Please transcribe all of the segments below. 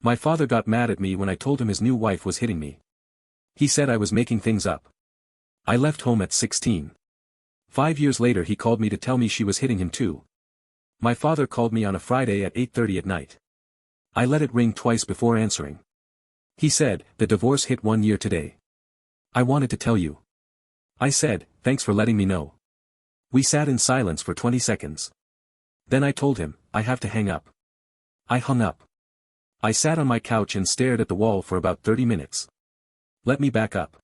My father got mad at me when I told him his new wife was hitting me. He said I was making things up. I left home at 16. 5 years later he called me to tell me she was hitting him too. My father called me on a Friday at 8:30 at night. I let it ring twice before answering. He said, "The divorce hit 1 year today. I wanted to tell you." I said, "Thanks for letting me know." We sat in silence for 20 seconds. Then I told him, "I have to hang up." I hung up. I sat on my couch and stared at the wall for about 30 minutes. Let me back up.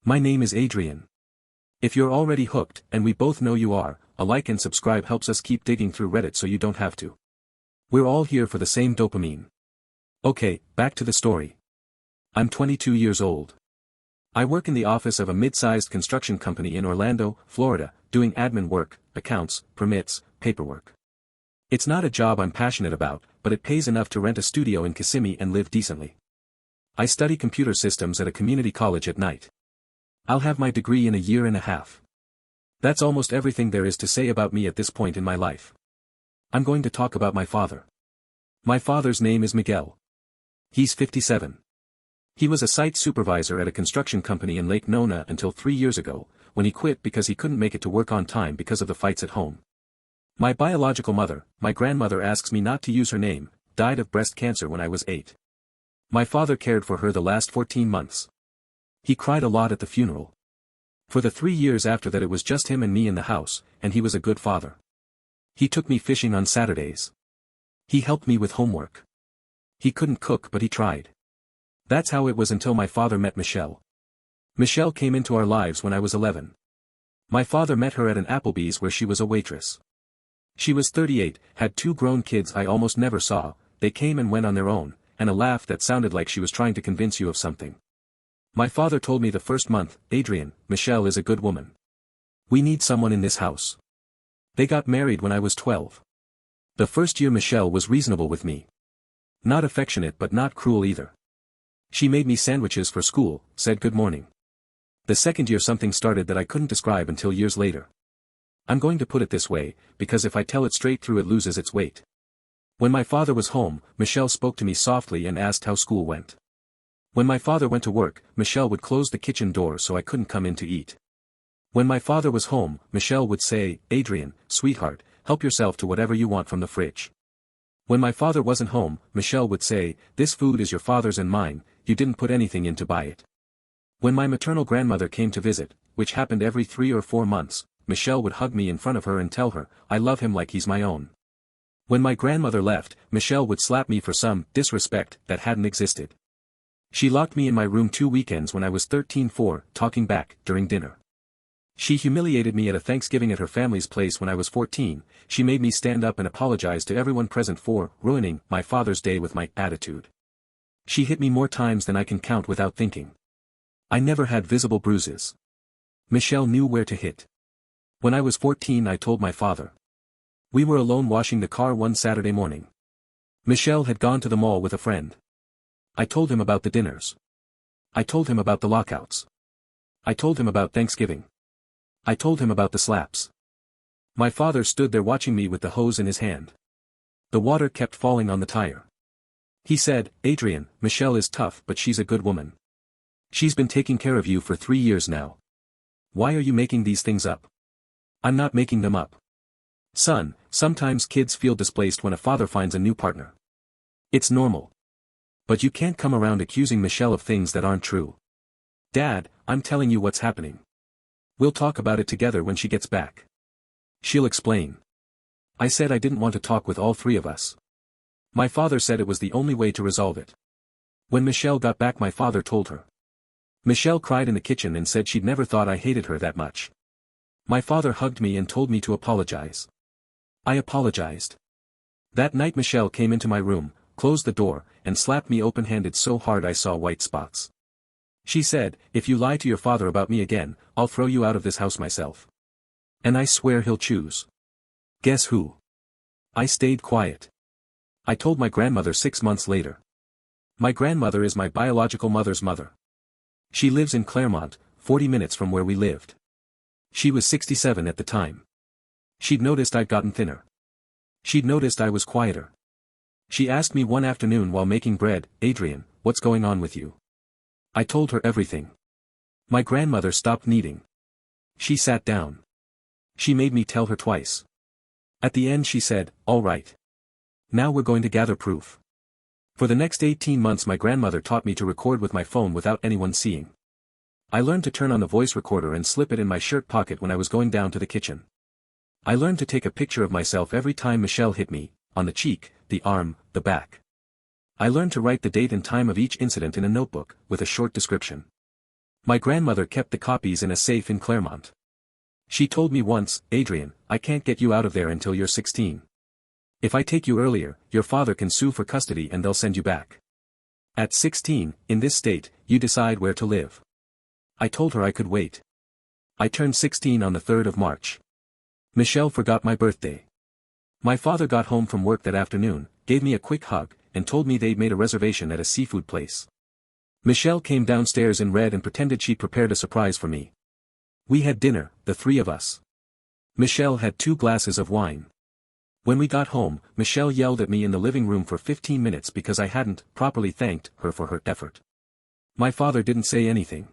My name is Adrian. If you're already hooked, and we both know you are, a like and subscribe helps us keep digging through Reddit so you don't have to. We're all here for the same dopamine. Okay, back to the story. I'm 22 years old. I work in the office of a mid-sized construction company in Orlando, Florida, doing admin work, accounts, permits, paperwork. It's not a job I'm passionate about, but it pays enough to rent a studio in Kissimmee and live decently. I study computer systems at a community college at night. I'll have my degree in a year and a half. That's almost everything there is to say about me at this point in my life. I'm going to talk about my father. My father's name is Miguel. He's 57. He was a site supervisor at a construction company in Lake Nona until 3 years ago, when he quit because he couldn't make it to work on time because of the fights at home. My biological mother, my grandmother asks me not to use her name, died of breast cancer when I was 8. My father cared for her the last 14 months. He cried a lot at the funeral. For the 3 years after that it was just him and me in the house, and he was a good father. He took me fishing on Saturdays. He helped me with homework. He couldn't cook but he tried. That's how it was until my father met Michelle. Michelle came into our lives when I was 11. My father met her at an Applebee's where she was a waitress. She was 38, had 2 grown kids I almost never saw, they came and went on their own, and a laugh that sounded like she was trying to convince you of something. My father told me the first month, "Adrian, Michelle is a good woman. We need someone in this house." They got married when I was 12. The first year Michelle was reasonable with me. Not affectionate but not cruel either. She made me sandwiches for school, said good morning. The second year something started that I couldn't describe until years later. I'm going to put it this way, because if I tell it straight through it loses its weight. When my father was home, Michelle spoke to me softly and asked how school went. When my father went to work, Michelle would close the kitchen door so I couldn't come in to eat. When my father was home, Michelle would say, "Adrian, sweetheart, help yourself to whatever you want from the fridge." When my father wasn't home, Michelle would say, "This food is your father's and mine, you didn't put anything in to buy it." When my maternal grandmother came to visit, which happened every 3 or 4 months, Michelle would hug me in front of her and tell her, "I love him like he's my own." When my grandmother left, Michelle would slap me for some disrespect that hadn't existed. She locked me in my room 2 weekends when I was 13 for talking back during dinner. She humiliated me at a Thanksgiving at her family's place when I was 14, she made me stand up and apologize to everyone present for ruining my father's day with my attitude. She hit me more times than I can count without thinking. I never had visible bruises. Michelle knew where to hit. When I was 14 I told my father. We were alone washing the car one Saturday morning. Michelle had gone to the mall with a friend. I told him about the dinners. I told him about the lockouts. I told him about Thanksgiving. I told him about the slaps. My father stood there watching me with the hose in his hand. The water kept falling on the tire. He said, "Adrian, Michelle is tough but she's a good woman. She's been taking care of you for 3 years now. Why are you making these things up?" "I'm not making them up. Son, sometimes kids feel displaced when a father finds a new partner. It's normal. But you can't come around accusing Michelle of things that aren't true." "Dad, I'm telling you what's happening. We'll talk about it together when she gets back. She'll explain." I said I didn't want to talk with all 3 of us. My father said it was the only way to resolve it. When Michelle got back my father told her. Michelle cried in the kitchen and said she'd never thought I hated her that much. My father hugged me and told me to apologize. I apologized. That night Michelle came into my room, closed the door, and slapped me open-handed so hard I saw white spots. She said, "If you lie to your father about me again, I'll throw you out of this house myself. And I swear he'll choose." Guess who? I stayed quiet. I told my grandmother 6 months later. My grandmother is my biological mother's mother. She lives in Claremont, 40 minutes from where we lived. She was 67 at the time. She'd noticed I'd gotten thinner. She'd noticed I was quieter. She asked me one afternoon while making bread, "Adrian, what's going on with you?" I told her everything. My grandmother stopped kneading. She sat down. She made me tell her twice. At the end she said, "All right. Now we're going to gather proof." For the next 18 months my grandmother taught me to record with my phone without anyone seeing. I learned to turn on the voice recorder and slip it in my shirt pocket when I was going down to the kitchen. I learned to take a picture of myself every time Michelle hit me, on the cheek, the arm, the back. I learned to write the date and time of each incident in a notebook, with a short description. My grandmother kept the copies in a safe in Claremont. She told me once, "Adrian, I can't get you out of there until you're 16. If I take you earlier, your father can sue for custody and they'll send you back. At 16, in this state, you decide where to live." I told her I could wait. I turned 16 on the 3rd of March. Michelle forgot my birthday. My father got home from work that afternoon, gave me a quick hug, and told me they'd made a reservation at a seafood place. Michelle came downstairs in red and pretended she'd prepared a surprise for me. We had dinner, the three of us. Michelle had 2 glasses of wine. When we got home, Michelle yelled at me in the living room for 15 minutes because I hadn't properly thanked her for her effort. My father didn't say anything.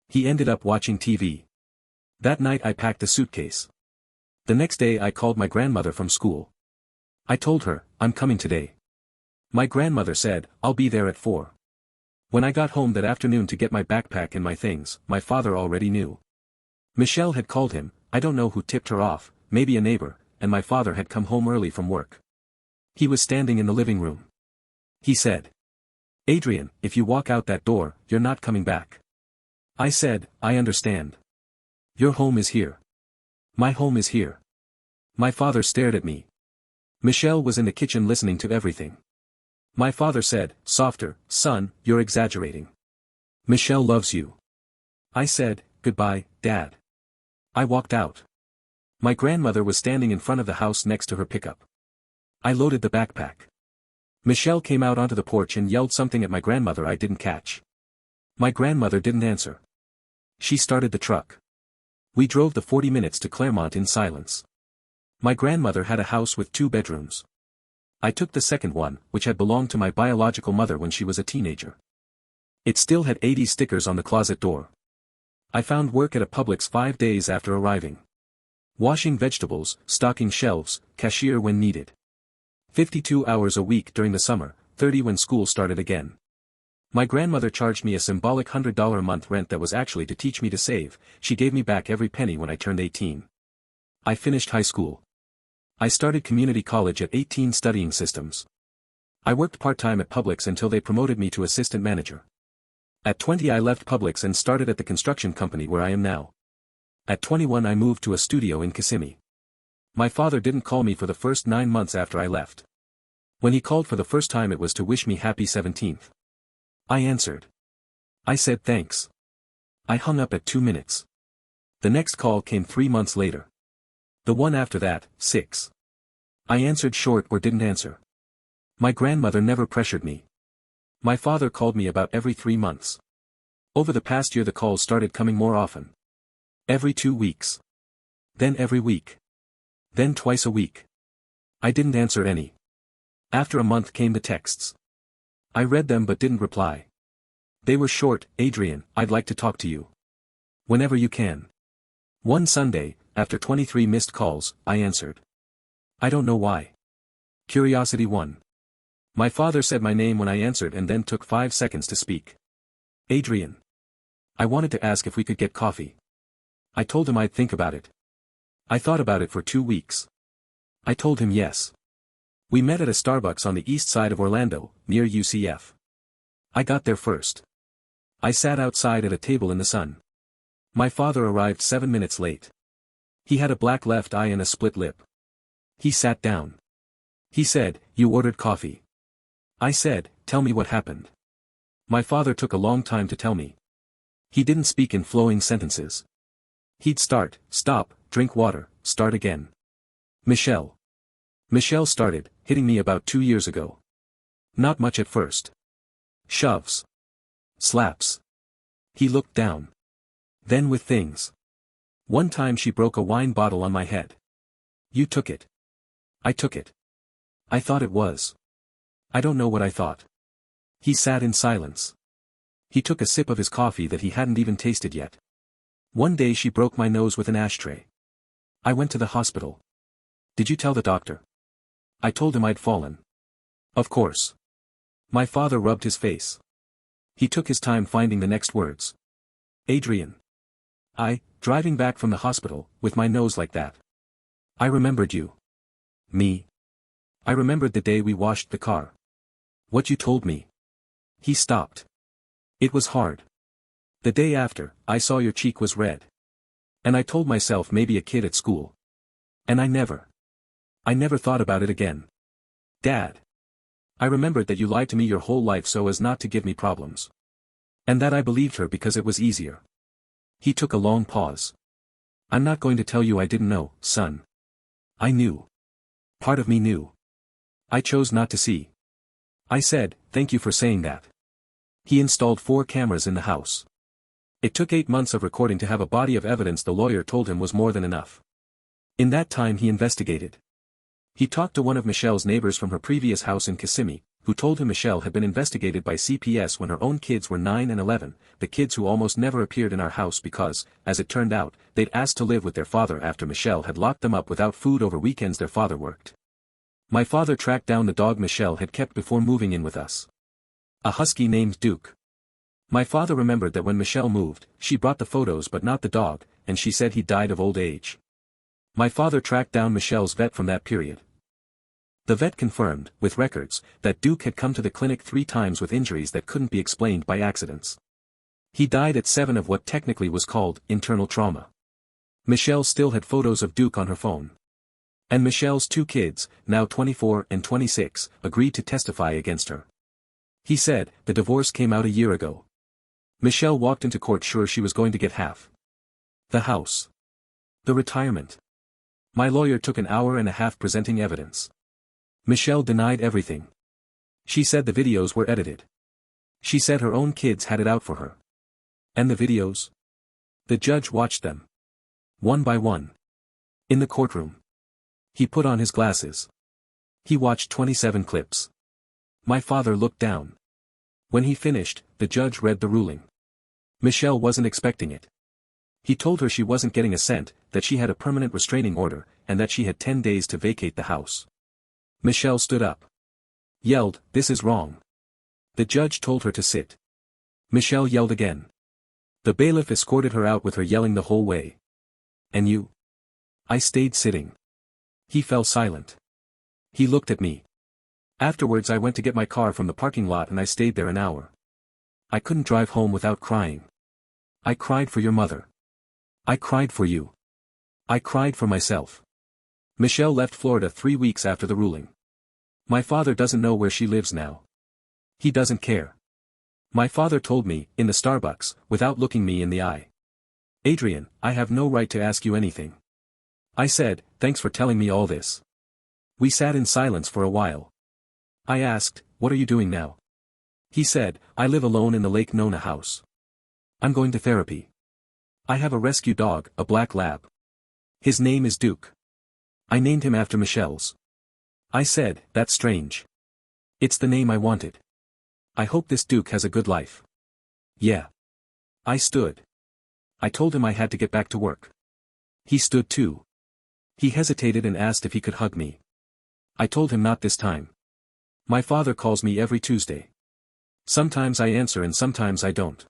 He ended up watching TV. That night I packed a suitcase. The next day I called my grandmother from school. I told her, "I'm coming today." My grandmother said, "I'll be there at 4. When I got home that afternoon to get my backpack and my things, my father already knew. Michelle had called him, I don't know who tipped her off, maybe a neighbor, and my father had come home early from work. He was standing in the living room. He said, "Adrian, if you walk out that door, you're not coming back." I said, "I understand. Your home is here. My home is here." My father stared at me. Michelle was in the kitchen listening to everything. My father said, "Softer, son, you're exaggerating. Michelle loves you." I said, "Goodbye, Dad." I walked out. My grandmother was standing in front of the house next to her pickup. I loaded the backpack. Michelle came out onto the porch and yelled something at my grandmother I didn't catch. My grandmother didn't answer. She started the truck. We drove the 40 minutes to Claremont in silence. My grandmother had a house with 2 bedrooms. I took the second one, which had belonged to my biological mother when she was a teenager. It still had 80 stickers on the closet door. I found work at a Publix 5 days after arriving. Washing vegetables, stocking shelves, cashier when needed. 52 hours a week during the summer, 30 when school started again. My grandmother charged me a symbolic $100 a month rent that was actually to teach me to save. She gave me back every penny when I turned 18. I finished high school. I started community college at 18 studying systems. I worked part-time at Publix until they promoted me to assistant manager. At 20 I left Publix and started at the construction company where I am now. At 21 I moved to a studio in Kissimmee. My father didn't call me for the first 9 months after I left. When he called for the first time it was to wish me happy 17th. I answered. I said thanks. I hung up at 2 minutes. The next call came 3 months later. The one after that, 6. I answered short or didn't answer. My grandmother never pressured me. My father called me about every 3 months. Over the past year the calls started coming more often. Every 2 weeks. Then every week. Then twice a week. I didn't answer any. After a month came the texts. I read them but didn't reply. They were short, "Adrian, I'd like to talk to you. Whenever you can." One Sunday, after 23 missed calls, I answered. I don't know why. Curiosity won. My father said my name when I answered and then took 5 seconds to speak. "Adrian. I wanted to ask if we could get coffee." I told him I'd think about it. I thought about it for 2 weeks. I told him yes. We met at a Starbucks on the east side of Orlando, near UCF. I got there first. I sat outside at a table in the sun. My father arrived 7 minutes late. He had a black left eye and a split lip. He sat down. He said, "You ordered coffee." I said, "Tell me what happened." My father took a long time to tell me. He didn't speak in flowing sentences. He'd start, stop, drink water, start again. Michelle. Michelle started, hitting me about 2 years ago. Not much at first. Shoves. Slaps. He looked down. Then with things. One time she broke a wine bottle on my head. "You took it." I took it. I thought it was I don't know what I thought. He sat in silence. He took a sip of his coffee that he hadn't even tasted yet. One day she broke my nose with an ashtray. I went to the hospital. Did you tell the doctor? I told him I'd fallen. Of course. My father rubbed his face. He took his time finding the next words. Adrian. Driving back from the hospital, with my nose like that. I remembered you. Me. I remembered the day we washed the car. What you told me. He stopped. It was hard. The day after, I saw your cheek was red. And I told myself maybe a kid at school. And I never thought about it again. Dad. I remembered that you lied to me your whole life so as not to give me problems. And that I believed her because it was easier. He took a long pause. I'm not going to tell you I didn't know, son. I knew. Part of me knew. I chose not to see. I said, thank you for saying that. He installed 4 cameras in the house. It took 8 months of recording to have a body of evidence the lawyer told him was more than enough. In that time he investigated. He talked to one of Michelle's neighbors from her previous house in Kissimmee, who told him Michelle had been investigated by CPS when her own kids were 9 and 11, the kids who almost never appeared in our house because, as it turned out, they'd asked to live with their father after Michelle had locked them up without food over weekends their father worked. My father tracked down the dog Michelle had kept before moving in with us. A husky named Duke. My father remembered that when Michelle moved, she brought the photos but not the dog, and she said he died of old age. My father tracked down Michelle's vet from that period. The vet confirmed, with records, that Duke had come to the clinic 3 times with injuries that couldn't be explained by accidents. He died at 7 of what technically was called internal trauma. Michelle still had photos of Duke on her phone. And Michelle's 2 kids, now 24 and 26, agreed to testify against her. He said, the divorce came out a year ago. Michelle walked into court sure she was going to get half. The house. The retirement. My lawyer took an hour and a half presenting evidence. Michelle denied everything. She said the videos were edited. She said her own kids had it out for her. And the videos? The judge watched them. One by one. In the courtroom. He put on his glasses. He watched 27 clips. My father looked down. When he finished, the judge read the ruling. Michelle wasn't expecting it. He told her she wasn't getting a cent, that she had a permanent restraining order, and that she had 10 days to vacate the house. Michelle stood up. Yelled, this is wrong. The judge told her to sit. Michelle yelled again. The bailiff escorted her out with her yelling the whole way. And you? I stayed sitting. He fell silent. He looked at me. Afterwards I went to get my car from the parking lot and I stayed there an hour. I couldn't drive home without crying. I cried for your mother. I cried for you. I cried for myself. Michelle left Florida 3 weeks after the ruling. My father doesn't know where she lives now. He doesn't care. My father told me, in the Starbucks, without looking me in the eye. Adrian, I have no right to ask you anything. I said, thanks for telling me all this. We sat in silence for a while. I asked, what are you doing now? He said, I live alone in the Lake Nona house. I'm going to therapy. I have a rescue dog, a black lab. His name is Duke. I named him after Michelle's. I said, that's strange. It's the name I wanted. I hope this Duke has a good life. Yeah. I stood. I told him I had to get back to work. He stood too. He hesitated and asked if he could hug me. I told him not this time. My father calls me every Tuesday. Sometimes I answer and sometimes I don't.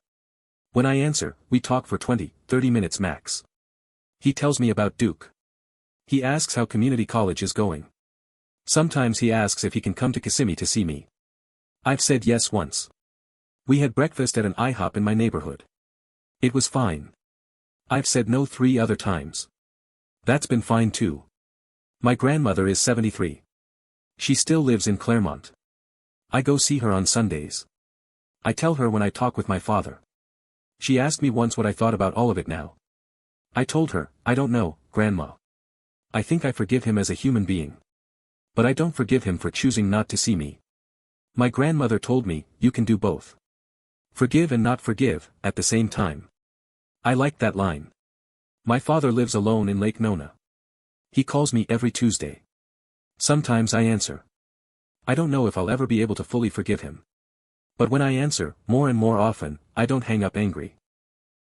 When I answer, we talk for 20, 30 minutes max. He tells me about Duke. He asks how community college is going. Sometimes he asks if he can come to Kissimmee to see me. I've said yes once. We had breakfast at an IHOP in my neighborhood. It was fine. I've said no 3 other times. That's been fine too. My grandmother is 73. She still lives in Claremont. I go see her on Sundays. I tell her when I talk with my father. She asked me once what I thought about all of it now. I told her, I don't know, Grandma. I think I forgive him as a human being. But I don't forgive him for choosing not to see me. My grandmother told me, you can do both. Forgive and not forgive, at the same time. I liked that line. My father lives alone in Lake Nona. He calls me every Tuesday. Sometimes I answer. I don't know if I'll ever be able to fully forgive him. But when I answer, more and more often, I don't hang up angry.